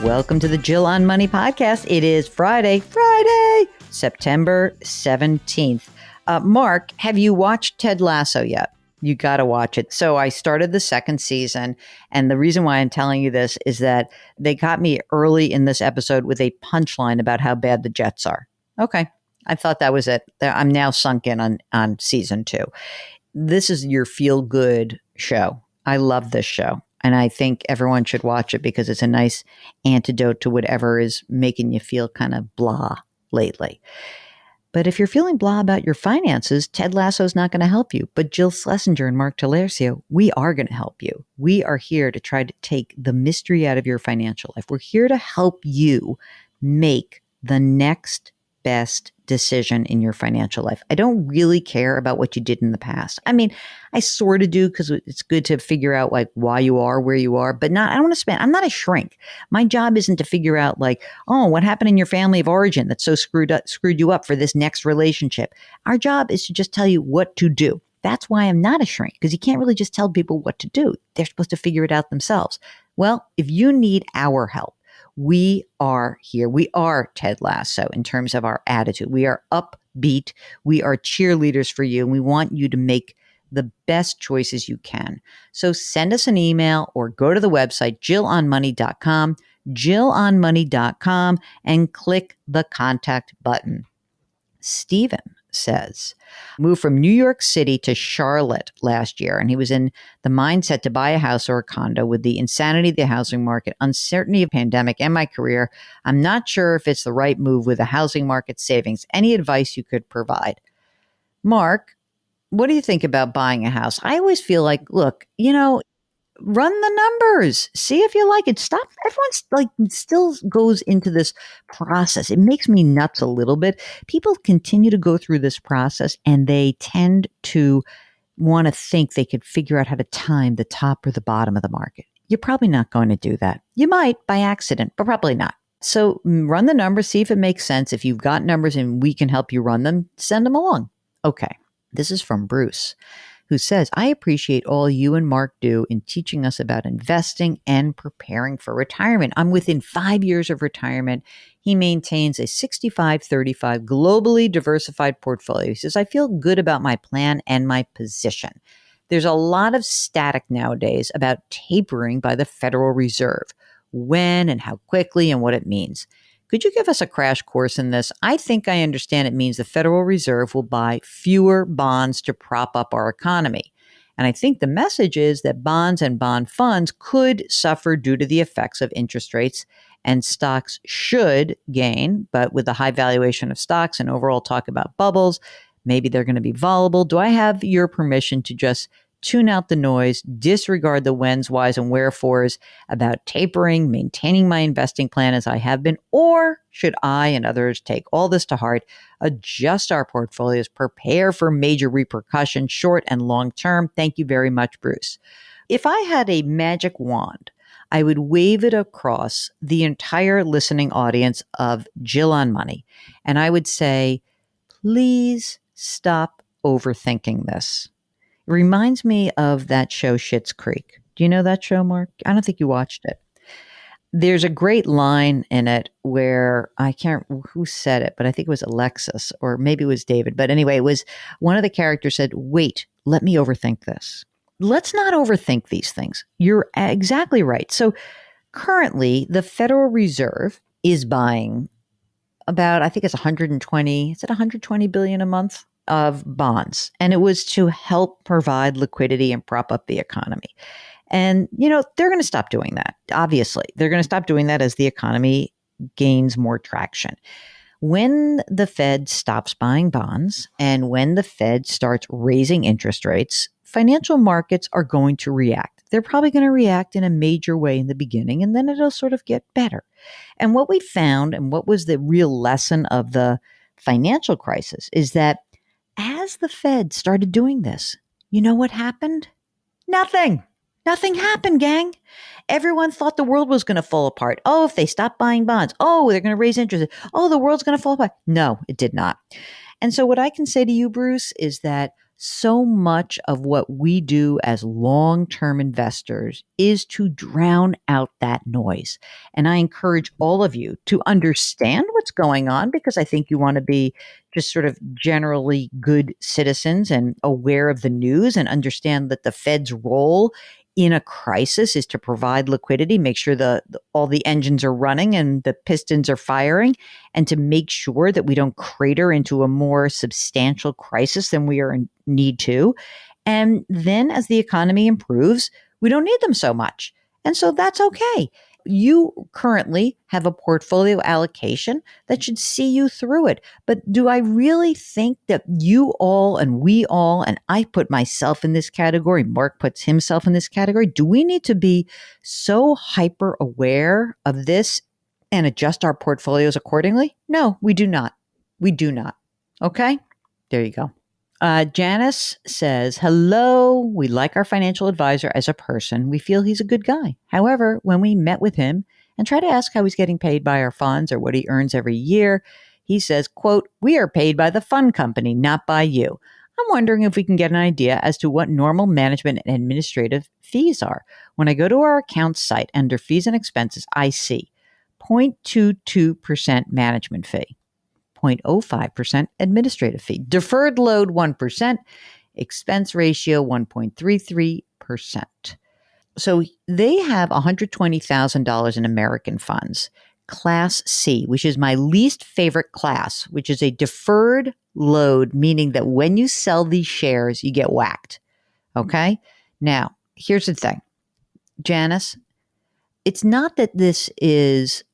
Welcome to the Jill on Money podcast. It is Friday, September 17th. Mark, have you watched Ted Lasso yet? You got to watch it. So I started the second season. And the reason why I'm telling you this is that they got me early in this episode with a punchline about how bad the Jets are. Okay. I thought that was it. I'm now sunk in on season 2. This is your feel good show. I love this show. And I think everyone should watch it because it's a nice antidote to whatever is making you feel kind of blah lately. But if you're feeling blah about your finances, Ted Lasso is not going to help you. But Jill Schlesinger and Mark Talercio, we are going to help you. We are here to try to take the mystery out of your financial life. We're here to help you make the next best decision in your financial life. I don't really care about what you did in the past. I mean, I sort of do because it's good to figure out like why you are where you are, but I don't want to spend, I'm not a shrink. My job isn't to figure out like, oh, what happened in your family of origin that so screwed you up for this next relationship. Our job is to just tell you what to do. That's why I'm not a shrink, because you can't really just tell people what to do. They're supposed to figure it out themselves. Well, if you need our help, we are here. We are Ted Lasso in terms of our attitude. We are upbeat. We are cheerleaders for you. And we want you to make the best choices you can. So send us an email or go to the website, jillonmoney.com, jillonmoney.com, and click the contact button. Stephen says, moved from New York City to Charlotte last year, and he was in the mindset to buy a house or a condo. With the insanity of the housing market, uncertainty of pandemic, and my career, I'm not sure if it's the right move with the housing market savings. Any advice you could provide? Mark, what do you think about buying a house? I always feel like, look, run the numbers. See if you like it. Stop. Everyone's like still goes into this process. It makes me nuts a little bit. People continue to go through this process and they tend to want to think they could figure out how to time the top or the bottom of the market. You're probably not going to do that. You might by accident, but probably not. So run the numbers, see if it makes sense. If you've got numbers and we can help you run them, send them along. Okay. This is from Bruce, who says, I appreciate all you and Mark do in teaching us about investing and preparing for retirement. I'm within 5 years of retirement. He maintains a 65-35 globally diversified portfolio. He says, I feel good about my plan and my position. There's a lot of static nowadays about tapering by the Federal Reserve, when and how quickly and what it means. Could you give us a crash course in this? I think I understand it means the Federal Reserve will buy fewer bonds to prop up our economy. And I think the message is that bonds and bond funds could suffer due to the effects of interest rates, and stocks should gain. But with the high valuation of stocks and overall talk about bubbles, maybe they're going to be volatile. Do I have your permission to just tune out the noise, disregard the whens, whys, and wherefores about tapering, maintaining my investing plan as I have been? Or should I and others take all this to heart, adjust our portfolios, prepare for major repercussions, short and long term? Thank you very much, Bruce. If I had a magic wand, I would wave it across the entire listening audience of Jill on Money, and I would say, please stop overthinking this. It reminds me of that show Schitt's Creek. Do you know that show, Mark? I don't think you watched it. There's a great line in it where I can't who said it, but I think it was Alexis or maybe it was David. But anyway, it was one of the characters said, wait, let me overthink this. Let's not overthink these things. You're exactly right. So currently, the Federal Reserve is buying about, I think it's 120, is it 120 billion a month? Of bonds. And it was to help provide liquidity and prop up the economy. And, they're going to stop doing that. Obviously, they're going to stop doing that as the economy gains more traction. When the Fed stops buying bonds and when the Fed starts raising interest rates, financial markets are going to react. They're probably going to react in a major way in the beginning, and then it'll sort of get better. And what we found, and what was the real lesson of the financial crisis, is that as the Fed started doing this, you know what happened? Nothing. Nothing happened, gang. Everyone thought the world was going to fall apart. Oh, if they stop buying bonds. Oh, they're going to raise interest. Oh, the world's going to fall apart. No, it did not. And so what I can say to you, Bruce, is that So much of what we do as long-term investors is to drown out that noise. And I encourage all of you to understand what's going on, because I think you want to be just sort of generally good citizens and aware of the news and understand that the Fed's role in a crisis is to provide liquidity, make sure all the engines are running and the pistons are firing, and to make sure that we don't crater into a more substantial crisis than we are in need to. And then as the economy improves, we don't need them so much. And so that's okay. You currently have a portfolio allocation that should see you through it. But do I really think that you all and we all, and I put myself in this category, Mark puts himself in this category, do we need to be so hyper aware of this and adjust our portfolios accordingly? No, we do not. We do not. Okay? There you go. Janice says, hello, we like our financial advisor as a person. We feel he's a good guy. However, when we met with him and try to ask how he's getting paid by our funds or what he earns every year, he says, quote, we are paid by the fund company, not by you. I'm wondering if we can get an idea as to what normal management and administrative fees are. When I go to our accounts site under fees and expenses, I see 0.22% management fee. 0.05% administrative fee, deferred load 1%, expense ratio 1.33%. So they have $120,000 in American funds, Class C, which is my least favorite class, which is a deferred load, meaning that when you sell these shares, you get whacked. Okay? Now, here's the thing, Janice, it's not that this is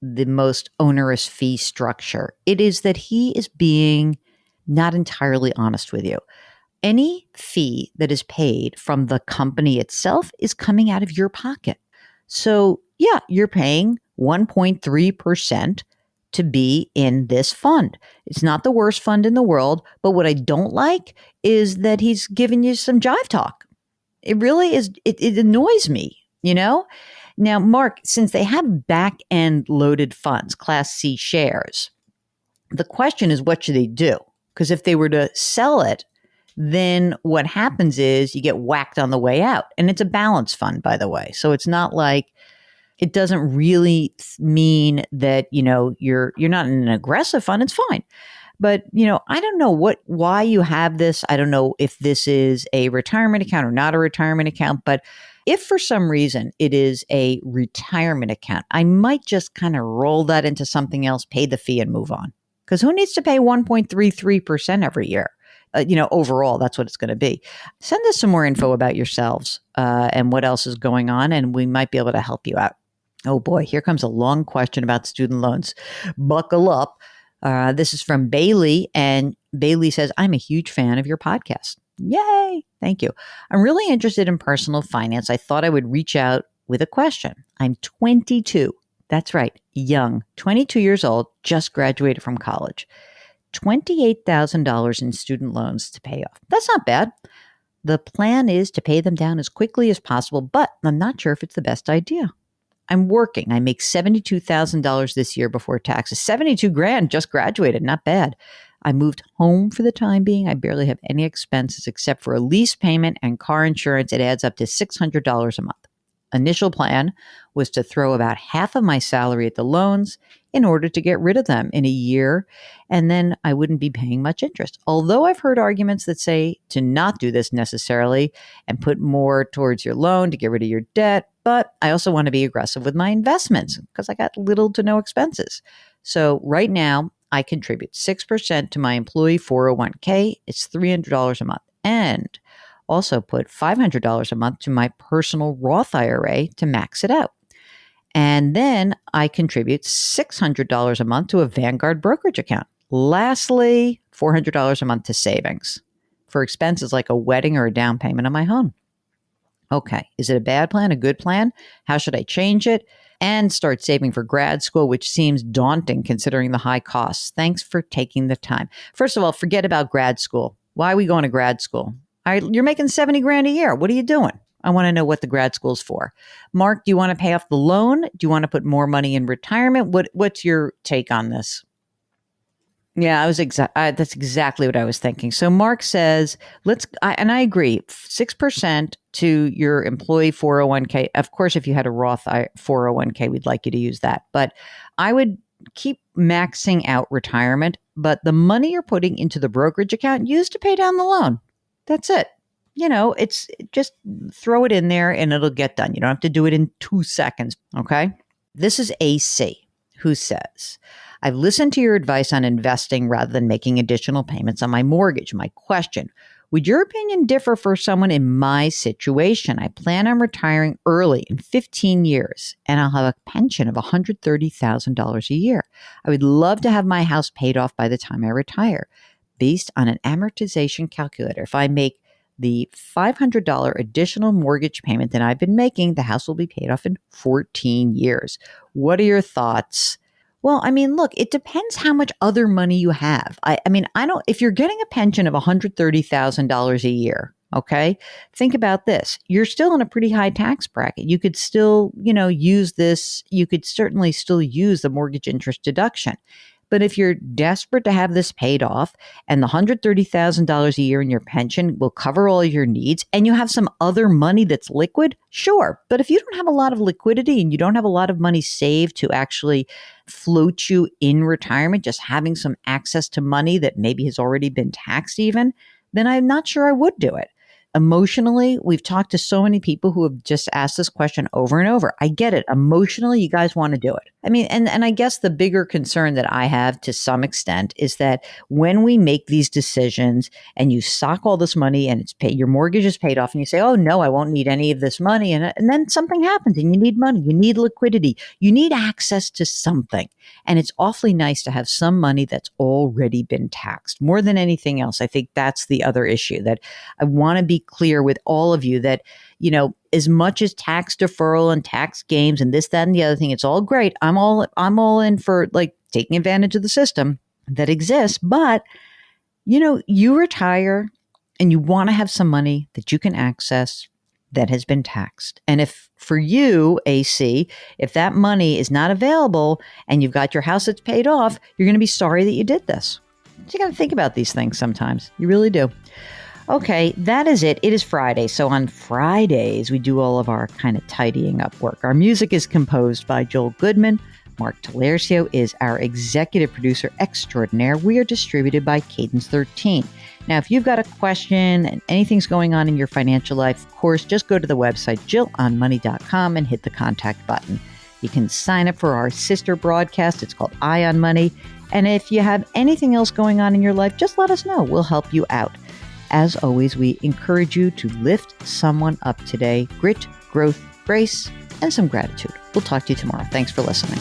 the most onerous fee structure. It is that he is being not entirely honest with you. Any fee that is paid from the company itself is coming out of your pocket. So yeah, you're paying 1.3% to be in this fund. It's not the worst fund in the world, but what I don't like is that he's giving you some jive talk. It really is, it annoys me, you know? Now, Mark, since they have back-end loaded funds, Class C shares, the question is, what should they do? Because if they were to sell it, then what happens is you get whacked on the way out. And it's a balance fund, by the way. So it's not like, it doesn't really mean that, you're not in an aggressive fund. It's fine. But, I don't know why you have this. I don't know if this is a retirement account or not a retirement account, but if for some reason it is a retirement account, I might just kind of roll that into something else, pay the fee and move on. Because who needs to pay 1.33% every year? Overall, that's what it's going to be. Send us some more info about yourselves and what else is going on, and we might be able to help you out. Oh boy, here comes a long question about student loans. Buckle up. This is from Bailey, and Bailey says, I'm a huge fan of your podcast. Yay. Thank you. I'm really interested in personal finance. I thought I would reach out with a question. I'm 22. That's right. Young, 22 years old, just graduated from college. $28,000 in student loans to pay off. That's not bad. The plan is to pay them down as quickly as possible, but I'm not sure if it's the best idea. I'm working. I make $72,000 this year before taxes. 72 grand, just graduated. Not bad. I moved home for the time being. I barely have any expenses except for a lease payment and car insurance. It adds up to $600 a month. Initial plan was to throw about half of my salary at the loans in order to get rid of them in a year, and then I wouldn't be paying much interest. Although I've heard arguments that say to not do this necessarily and put more towards your loan to get rid of your debt, but I also want to be aggressive with my investments because I got little to no expenses. So right now, I contribute 6% to my employee 401k. It's $300 a month. And also put $500 a month to my personal Roth IRA to max it out. And then I contribute $600 a month to a Vanguard brokerage account. Lastly, $400 a month to savings for expenses like a wedding or a down payment on my home. Okay, is it a bad plan, a good plan? How should I change it? And start saving for grad school, which seems daunting considering the high costs. Thanks for taking the time. First of all, forget about grad school. Why are we going to grad school? You're making 70 grand a year. What are you doing? I want to know what the grad school's for. Mark, do you want to pay off the loan? Do you want to put more money in retirement? What's your take on this? Yeah, that's exactly what I was thinking. So Mark says, and I agree, 6% to your employee 401k. Of course, if you had a Roth 401k, we'd like you to use that. But I would keep maxing out retirement, but the money you're putting into the brokerage account, use to pay down the loan. That's it. It's just throw it in there and it'll get done. You don't have to do it in 2 seconds. Okay. This is AC, who says, I've listened to your advice on investing rather than making additional payments on my mortgage. My question, would your opinion differ for someone in my situation? I plan on retiring early in 15 years, and I'll have a pension of $130,000 a year. I would love to have my house paid off by the time I retire. Based on an amortization calculator, if I make the $500 additional mortgage payment that I've been making, the house will be paid off in 14 years. What are your thoughts? Well, I mean, look, it depends how much other money you have. I mean, if you're getting a pension of $130,000 a year, okay, think about this. You're still in a pretty high tax bracket. You could still, use this. You could certainly still use the mortgage interest deduction. But if you're desperate to have this paid off and the $130,000 a year in your pension will cover all your needs and you have some other money that's liquid, sure. But if you don't have a lot of liquidity and you don't have a lot of money saved to actually float you in retirement, just having some access to money that maybe has already been taxed even, then I'm not sure I would do it. Emotionally, we've talked to so many people who have just asked this question over and over. I get it. Emotionally, you guys want to do it. I mean, and I guess the bigger concern that I have to some extent is that when we make these decisions and you sock all this money and it's paid, your mortgage is paid off and you say, oh no, I won't need any of this money. And then something happens and you need money, you need liquidity, you need access to something. And it's awfully nice to have some money that's already been taxed. More than anything else, I think that's the other issue that I want to be clear with all of you that, as much as tax deferral and tax games and this, that, and the other thing, it's all great. I'm all in for like taking advantage of the system that exists. But, you retire and you want to have some money that you can access that has been taxed. And if for you, AC, if that money is not available and you've got your house that's paid off, you're going to be sorry that you did this. So you got to think about these things sometimes. You really do. Okay, that is it. It is Friday. So on Fridays, we do all of our kind of tidying up work. Our music is composed by Joel Goodman. Mark Talercio is our executive producer extraordinaire. We are distributed by Cadence 13. Now, if you've got a question and anything's going on in your financial life, of course, just go to the website, jillonmoney.com, and hit the contact button. You can sign up for our sister broadcast. It's called Eye on Money. And if you have anything else going on in your life, just let us know. We'll help you out. As always, we encourage you to lift someone up today. Grit, growth, grace, and some gratitude. We'll talk to you tomorrow. Thanks for listening.